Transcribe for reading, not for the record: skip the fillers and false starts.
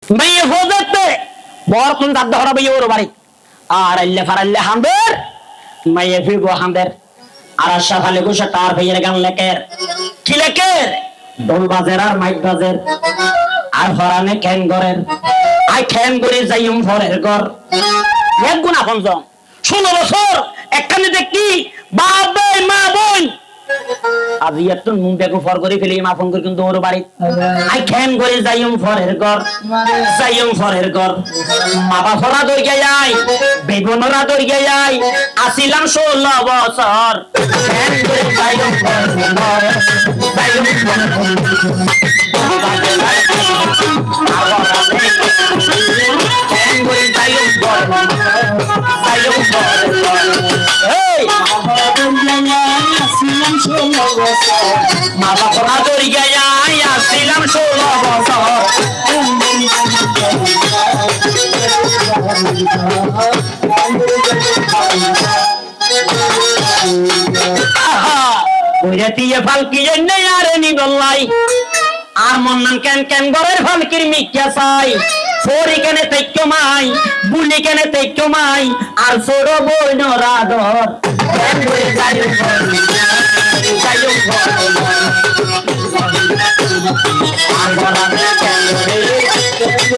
মেয়ে হোজতে বরকুন দাদ হরাবে ওর বাড়ি আর আল্লাহ ফারাল্লাহ হামদের মেয়ে ফিগো হামদের আর আশা খালি গোসা তার ভাইয়ের গান লেকের কি লেকের ঢোল বাজের আর মাইক বাজের আর হরানে খ্যান গরের আই খ্যান করে যাইম ফরের ঘর এক গুণা পঞ্চম 16 বছর একখানে দেখি বাপ ভাই মা বোন আজ একটু নুন দেখো ফর করে ফেলি মা ফোন করে কিন্তু ওর বাড়ি আই খ্যান করে যাইম ফরের ঘর যাইম ফরের ঘর মা বাবা ফরা দরিয়া যাই বেগুনরা দরিয়া যাই আসিলাম 16 বছর খ্যান করে যাইম ফরের ঘর যাইম ফরের ঘর মা বাবা দরিয়া যাই আসিলাম 16 বছর ফালকি আরে নি গল্লাই আর মন্নান কেন কেন গরের ফালকির মিক্কা চাই ফরি কেনে তেক্য মাই বুলি কেনে তেক্য মাই আর সরো বইন রাধর